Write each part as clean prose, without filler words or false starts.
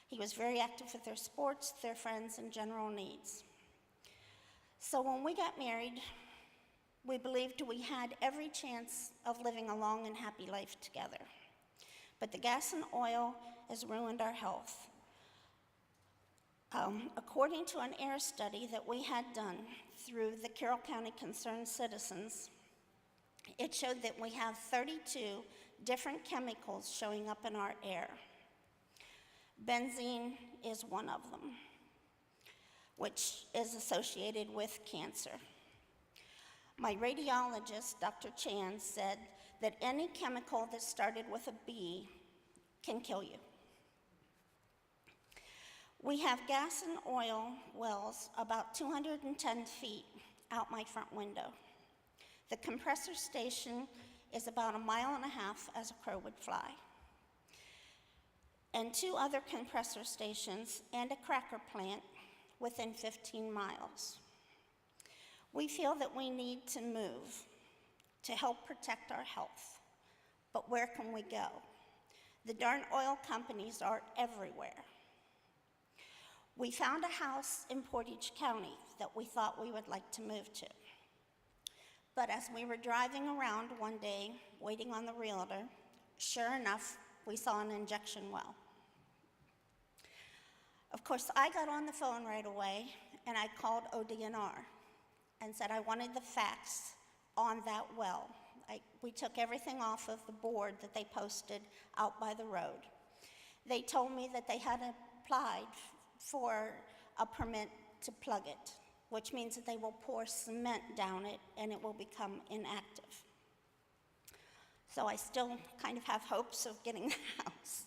He was very active with their sports, their friends, and general needs. So when we got married, we believed we had every chance of living a long and happy life together. But the gas and oil has ruined our health. According to an air study that we had done through the Carroll County Concerned Citizens, it showed that we have 32 different chemicals showing up in our air. Benzene is one of them, which is associated with cancer. My radiologist, Dr. Chan, said that any chemical that started with a B can kill you. We have gas and oil wells about 210 feet out my front window. The compressor station is about 1.5 miles as a crow would fly. And 2 other compressor stations and a cracker plant within 15 miles. We feel that we need to move to help protect our health. But where can we go? The darn oil companies are everywhere. We found a house in Portage County that we thought we would like to move to. But as we were driving around one day, waiting on the realtor, sure enough, we saw an injection well. Of course, I got on the phone right away, and I called ODNR and said I wanted the facts on that well. We took everything off of the board that they posted out by the road. They told me that they had applied for a permit to plug it, which means that they will pour cement down it and it will become inactive. So I still kind of have hopes of getting the house.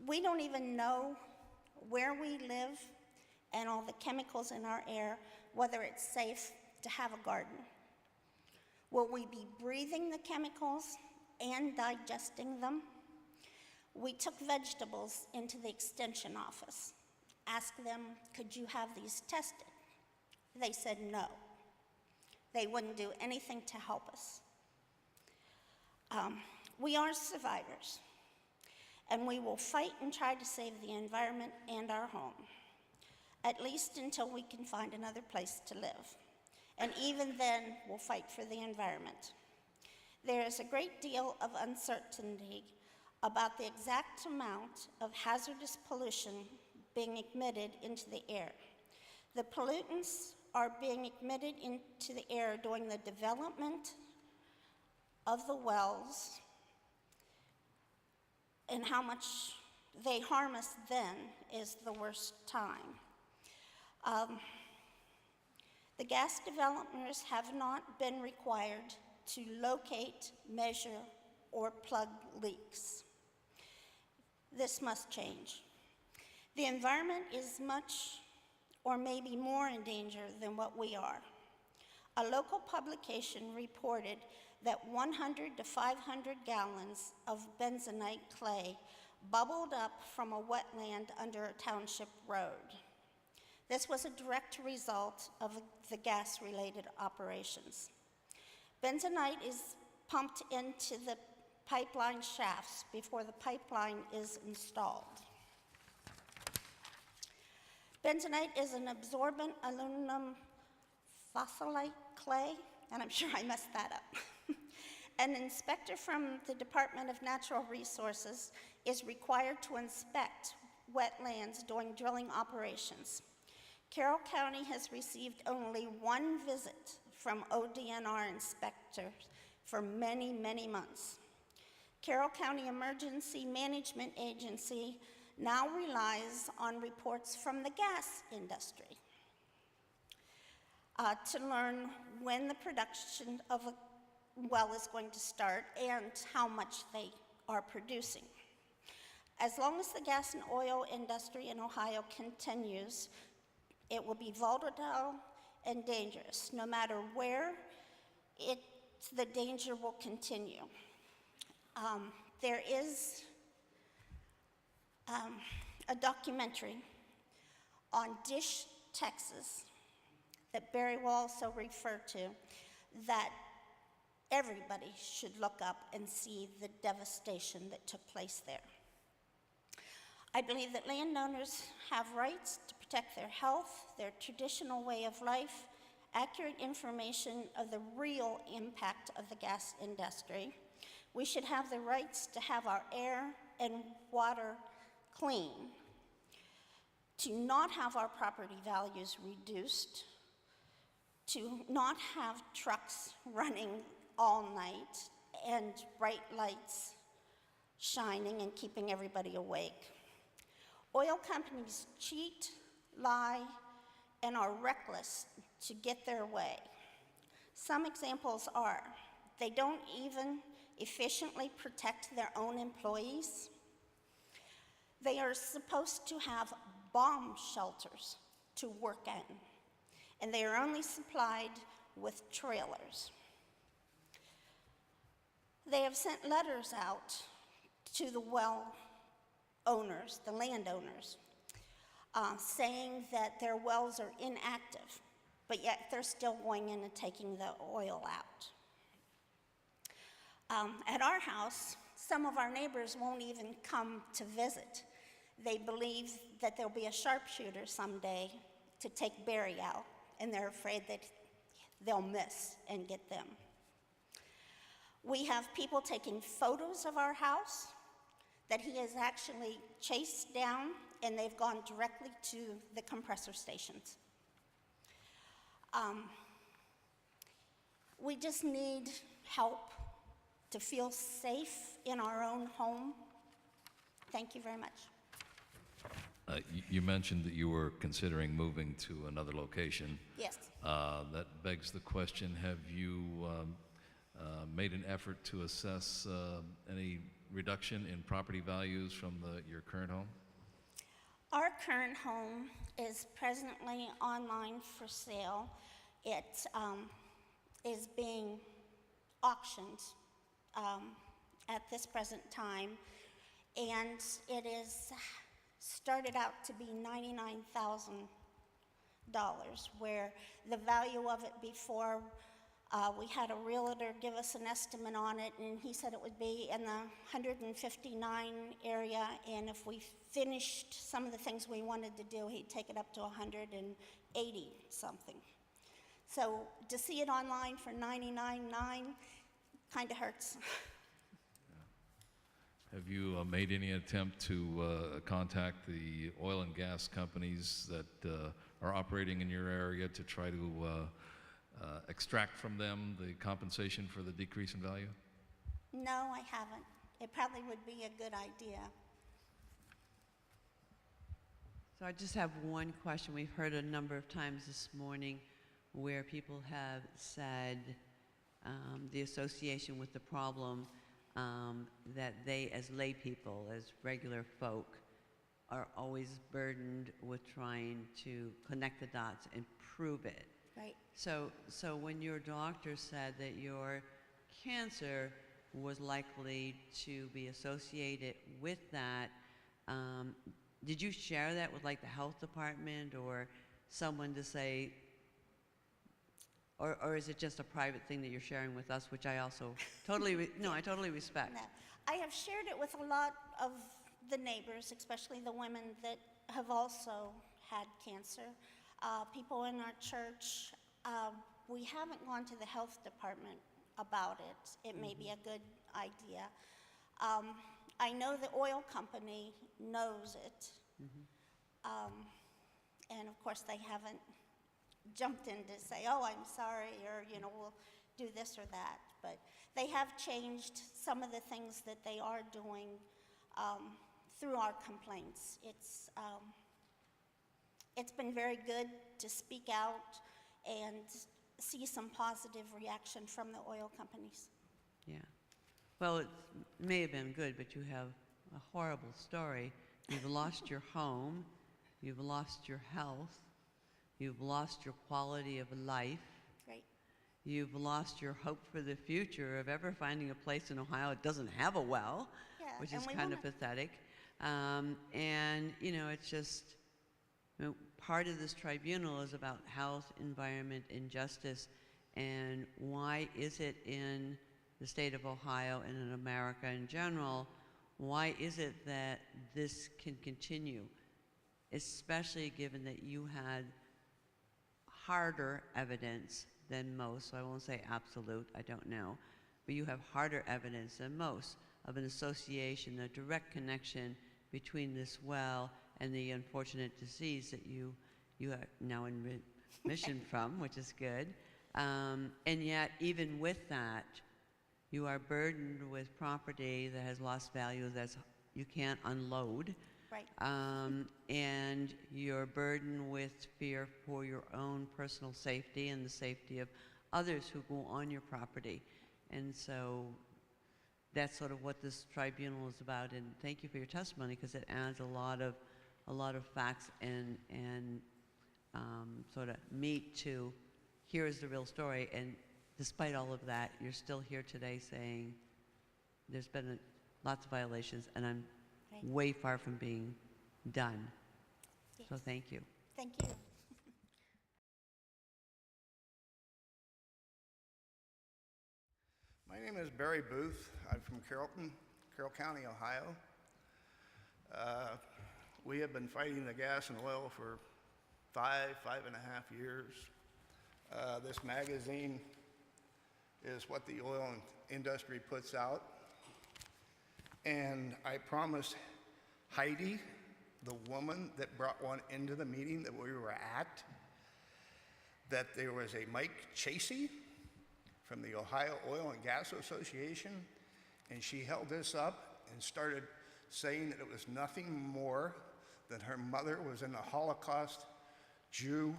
We don't even know where we live and all the chemicals in our air, whether it's safe to have a garden. Will we be breathing the chemicals and digesting them? We took vegetables into the extension office, asked them, could you have these tested? They said no. They wouldn't do anything to help us. We are survivors, and we will fight and try to save the environment and our home, at least until we can find another place to live. And even then, we'll fight for the environment. There is a great deal of uncertainty about the exact amount of hazardous pollution being emitted into the air. The pollutants are being emitted into the air during the development of the wells, and how much they harm us then is the worst time. The gas developers have not been required to locate, measure, or plug leaks. This must change. The environment is much, or maybe more, in danger than what we are. A local publication reported that 100 to 500 gallons of bentonite clay bubbled up from a wetland under a township road. This was a direct result of the gas-related operations. Bentonite is pumped into the pipeline shafts before the pipeline is installed. Bentonite is an absorbent aluminum fossilite clay, and I'm sure I messed that up. An inspector from the Department of Natural Resources is required to inspect wetlands during drilling operations. Carroll County has received only one visit from ODNR inspectors for many, many months. Carroll County Emergency Management Agency now relies on reports from the gas industry to learn when the production of a well is going to start and how much they are producing. As long as the gas and oil industry in Ohio continues, it will be volatile and dangerous. No matter where, the danger will continue. There is a documentary on Dish, Texas, that Barry will also refer to, that everybody should look up and see the devastation that took place there. I believe that landowners have rights to protect their health, their traditional way of life, accurate information of the real impact of the gas industry. We should have the rights to have our air and water clean, to not have our property values reduced, to not have trucks running all night and bright lights shining and keeping everybody awake. Oil companies cheat, lie, and are reckless to get their way. Some examples are they don't even efficiently protect their own employees. They are supposed to have bomb shelters to work in, and they are only supplied with trailers. They have sent letters out to the well owners, the landowners, saying that their wells are inactive, but yet they're still going in and taking the oil out. At our house, some of our neighbors won't even come to visit. They believe that there'll be a sharpshooter someday to take Barry out, and they're afraid that they'll miss and get them. We have people taking photos of our house that he has actually chased down, and they've gone directly to the compressor stations. We just need help to feel safe in our own home. Thank you very much. You mentioned that you were considering moving to another location. Yes. That begs the question, have you made an effort to assess any reduction in property values from your current home? Our current home is presently online for sale. It is being auctioned at this present time, and it is started out to be $99,000, where the value of it before, we had a realtor give us an estimate on it, and he said it would be in the 159 area, and if we finished some of the things we wanted to do, he'd take it up to 180 something. So to see it online for $99,900 kind of hurts. Have you made any attempt to contact the oil and gas companies that are operating in your area to try to extract from them the compensation for the decrease in value? No, I haven't. It probably would be a good idea. So I just have one question. We've heard a number of times this morning where people have said the association with the problem that they, as lay people, as regular folk, are always burdened with trying to connect the dots and prove it. Right. So when your doctor said that your cancer was likely to be associated with that, did you share that with like the health department or someone to say, or is it just a private thing that you're sharing with us, which I also totally, I totally respect. No. I have shared it with a lot of the neighbors, especially the women that have also had cancer. People in our church, we haven't gone to the health department about it. It may be a good idea. I know the oil company knows it. And of course they haven't jumped in to say, oh, I'm sorry, or we'll do this or that. But they have changed some of the things that they are doing through our complaints. It's been very good to speak out and see some positive reaction from the oil companies. Yeah. Well, it may have been good, but you have a horrible story. You've lost your home, you've lost your health, you've lost your quality of life. Right. You've lost your hope for the future of ever finding a place in Ohio that doesn't have a well, Yeah, which and is we kind of wanna- pathetic. And, it's just, part of this tribunal is about health, environment, and justice. And why is it in the state of Ohio and in America in general, Why is it that this can continue, especially given that you had harder evidence than most, so I won't say absolute, I don't know, but you have harder evidence than most of an association, a direct connection between this well and the unfortunate disease that you are now in remission from, which is good. And yet, even with that, you are burdened with property that has lost value that you can't unload. Right. And you're burdened with fear for your own personal safety and the safety of others who go on your property. And so that's sort of what this tribunal is about. And thank you for your testimony, because it adds a lot of facts and sort of meat to here is the real story. And despite all of that, you're still here today saying there's been lots of violations, and I'm Right. way far from being done. Yes. So thank you. Thank you. My name is Barry Booth. I'm from Carroll County, Ohio. We have been fighting the gas and oil for 5.5 years. This magazine is what the oil industry puts out. And I promised Heidi, the woman that brought one into the meeting that we were at, that there was a Mike Chasey from the Ohio Oil and Gas Association, and she held this up and started saying that it was nothing more than her mother was in a Holocaust Jew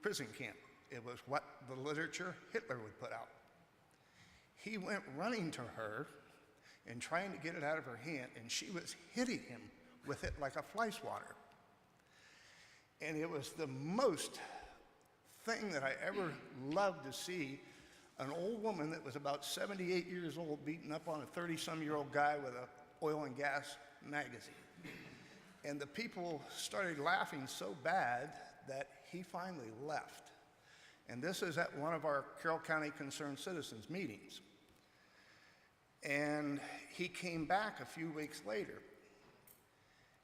prison camp. It was what the literature Hitler would put out. He went running to her and trying to get it out of her hand, and she was hitting him with it like a fly swatter. And it was the most thing that I ever loved to see, an old woman that was about 78 years old beating up on a 30-some-year-old guy with an oil and gas magazine. And the people started laughing so bad that he finally left. And this is at one of our Carroll County Concerned Citizens meetings. And he came back a few weeks later,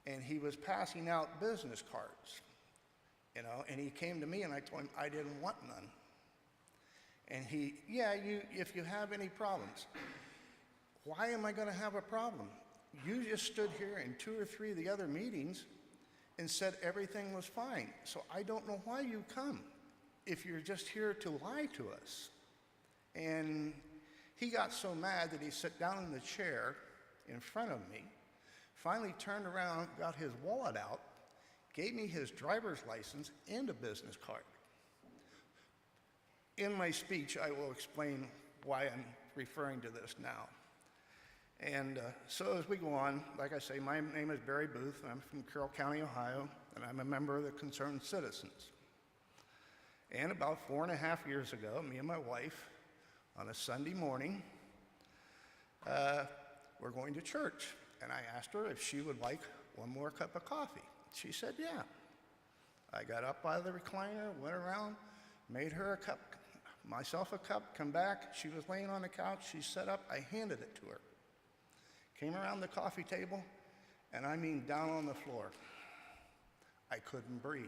and he was passing out business cards, and he came to me, and I told him I didn't want none. And he, if you have any problems. Why am I going to have a problem? You just stood here in 2 or 3 of the other meetings and said everything was fine. So I don't know why you come if you're just here to lie to us. And he got so mad that he sat down in the chair in front of me, finally turned around, got his wallet out, gave me his driver's license and a business card. In my speech, I will explain why I'm referring to this now. And so as we go on, like I say, my name is Barry Booth. I'm from Carroll County, Ohio, and I'm a member of the Concerned Citizens. And about 4.5 years ago, me and my wife, on a Sunday morning, we're going to church. And I asked her if she would like one more cup of coffee. She said, yeah. I got up out of the recliner, went around, made her a cup, myself a cup, come back. She was laying on the couch. She sat up. I handed it to her. Came around the coffee table, and I mean down on the floor. I couldn't breathe.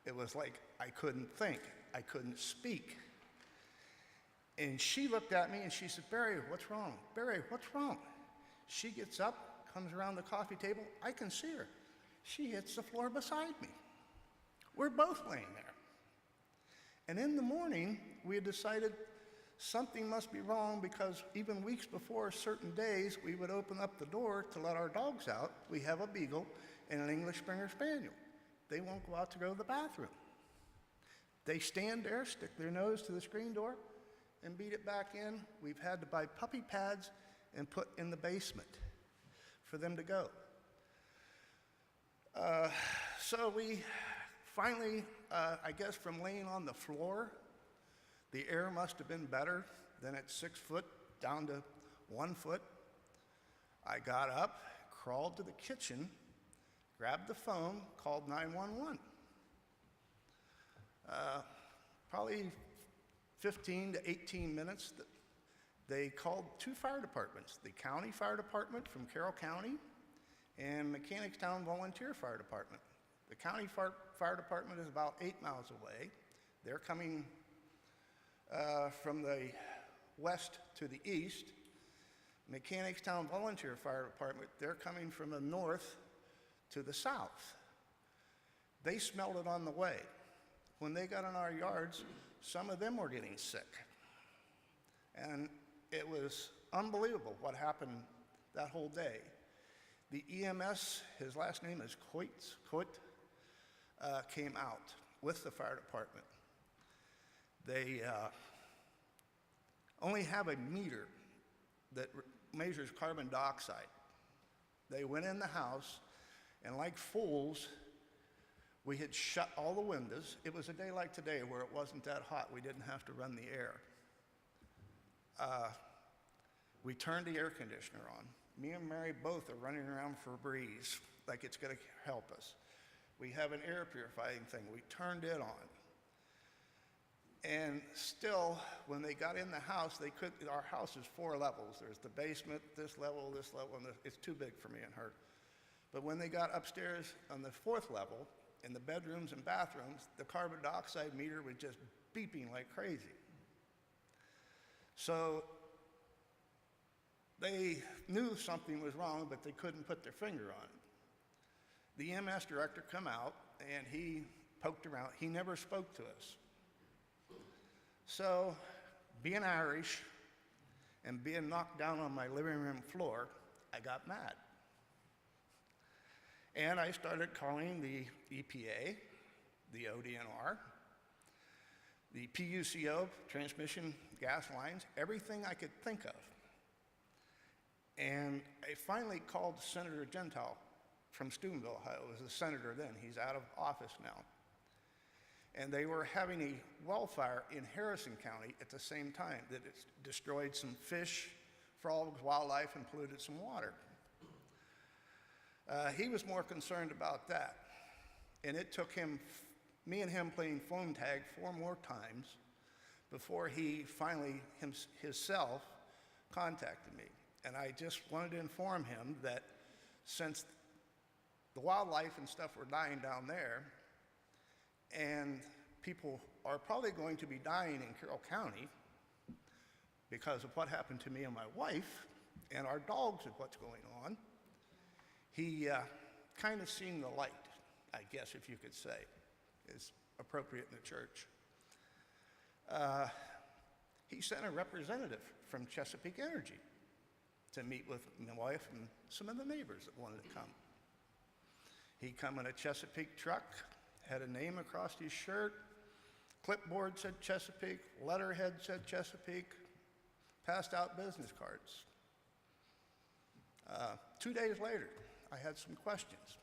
It was like I couldn't think. I couldn't speak. And she looked at me, and she said, Barry, what's wrong? Barry, what's wrong? She gets up, comes around the coffee table. I can see her. She hits the floor beside me. We're both laying there. And in the morning, we had decided something must be wrong, because even weeks before certain days, we would open up the door to let our dogs out. We have a beagle and an English Springer Spaniel. They won't go out to go to the bathroom. They stand there, stick their nose to the screen door, and beat it back in. We've had to buy puppy pads and put in the basement for them to go. So we finally, I guess from laying on the floor, the air must have been better than at 6 foot down to 1 foot. I got up, crawled to the kitchen, grabbed the phone, called 911. Probably 15 to 18 minutes They called two fire departments, the county fire department from Carroll County and Mechanicstown Volunteer Fire Department. The county fire department is about 8 miles away. They're coming from the west to the east. Mechanicstown Volunteer Fire Department, they're coming from the north to the south. They smelled it on the way. When they got in our yards, some of them were getting sick. And it was unbelievable what happened that whole day. The EMS, his last name is Coit, came out with the fire department. They only have a meter that measures carbon dioxide. They went in the house, and like fools, we had shut all the windows. It was a day like today where it wasn't that hot. We didn't have to run the air. We turned the air conditioner on. Me and Mary both are running around for a breeze, like it's going to help us. We have an air purifying thing. We turned it on. And still, when they got in the house, they could. Our house is 4 levels. There's the basement, this level, and it's too big for me and her. But when they got upstairs on the 4th level, in the bedrooms and bathrooms, the carbon dioxide meter was just beeping like crazy. So they knew something was wrong, but they couldn't put their finger on it. The EMS director come out, and he poked around. He never spoke to us. So, being Irish and being knocked down on my living room floor, I got mad. And I started calling the EPA, the ODNR, the PUCO, transmission gas lines, everything I could think of. And I finally called Senator Gentile from Steubenville, Ohio. He was the senator then. He's out of office now. And they were having a wildfire in Harrison County at the same time that it destroyed some fish, frogs, wildlife, and polluted some water. He was more concerned about that. And it took me and him playing phone tag 4 more times before he finally himself contacted me. And I just wanted to inform him that since the wildlife and stuff were dying down there, and people are probably going to be dying in Carroll County because of what happened to me and my wife and our dogs and what's going on, he kind of seen the light, I guess, if you could say, is appropriate in the church. He sent a representative from Chesapeake Energy to meet with my wife and some of the neighbors that wanted to come. He come in a Chesapeake truck, had a name across his shirt, clipboard said Chesapeake, letterhead said Chesapeake, passed out business cards. 2 days later, I had some questions.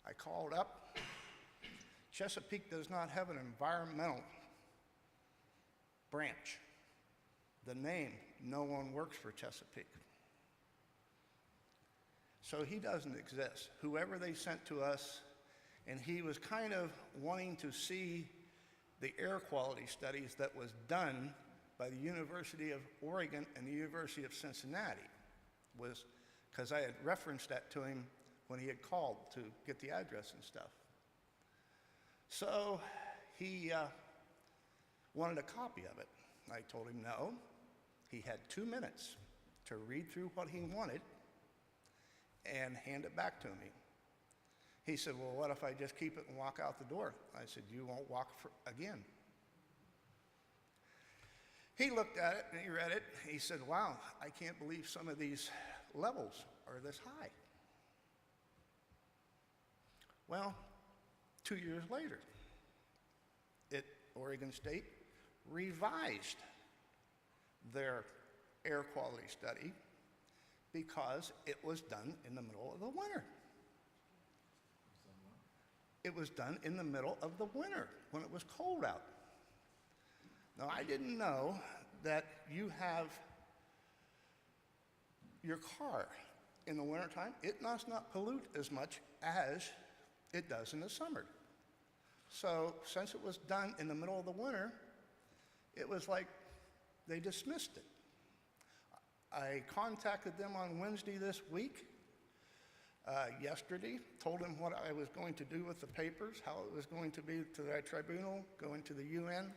I called up. Chesapeake does not have an environmental branch. The name, no one works for Chesapeake. So he doesn't exist. Whoever they sent to us, and he was kind of wanting to see the air quality studies that was done by the University of Oregon and the University of Cincinnati, was because I had referenced that to him when he had called to get the address and stuff. So he wanted a copy of it. I told him no. He had 2 minutes to read through what he wanted and hand it back to me. He said, well, what if I just keep it and walk out the door? I said, you won't walk again. He looked at it and he read it. He said, wow, I can't believe some of these levels are this high. Well, 2 years later, Oregon State revised their air quality study because it was done in the middle of the winter. It was done in the middle of the winter when it was cold out. Now, I didn't know that you have your car in the wintertime. It does not pollute as much as it does in the summer. So since it was done in the middle of the winter, it was like they dismissed it. I contacted them on Wednesday this week, yesterday, told them what I was going to do with the papers, how it was going to be to the tribunal, going to the UN.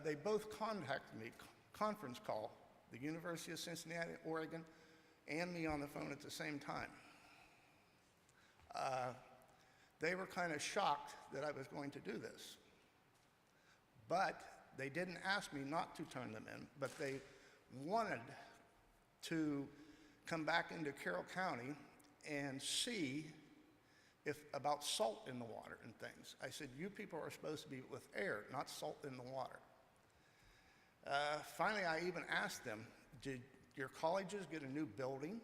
They both contacted me, conference call, the University of Cincinnati, Oregon, and me on the phone at the same time. They were kind of shocked that I was going to do this. But they didn't ask me not to turn them in, but they wanted to come back into Carroll County and see if about salt in the water and things. I said, you people are supposed to be with air, not salt in the water. Finally, I even asked them, did your colleges get a new building,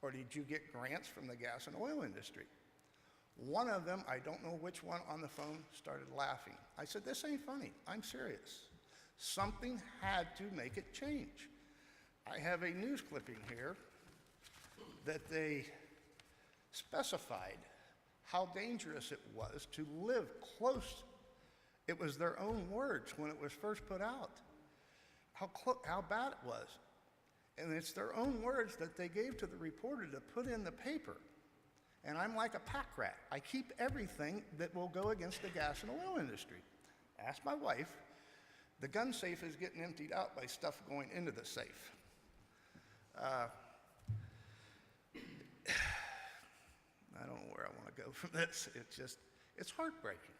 or did you get grants from the gas and oil industry? One of them, I don't know which one on the phone, started laughing. I said, this ain't funny, I'm serious. Something had to make it change. I have a news clipping here that they specified how dangerous it was to live close. It was their own words when it was first put out, how bad it was. And it's their own words that they gave to the reporter to put in the paper. And I'm like a pack rat. I keep everything that will go against the gas and oil industry. Ask my wife. The gun safe is getting emptied out by stuff going into the safe. I don't know where I want to go from this. It's heartbreaking.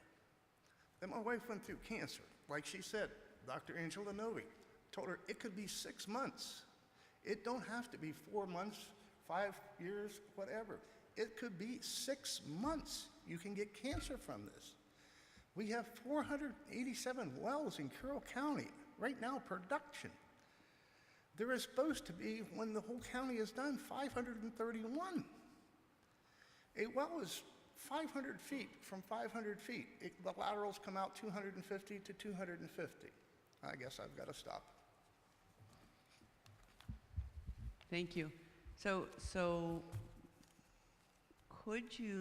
Then my wife went through cancer. Like she said, Dr. Angela Novi told her it could be 6 months. It don't have to be 4 months, 5 years, whatever. It could be 6 months. You can get cancer from this. We have 487 wells in Carroll County right now, production. There is supposed to be, when the whole county is done, 531. A well is 500 feet from 500 feet. The laterals come out 250 to 250. I guess I've got to stop. Thank you. So could you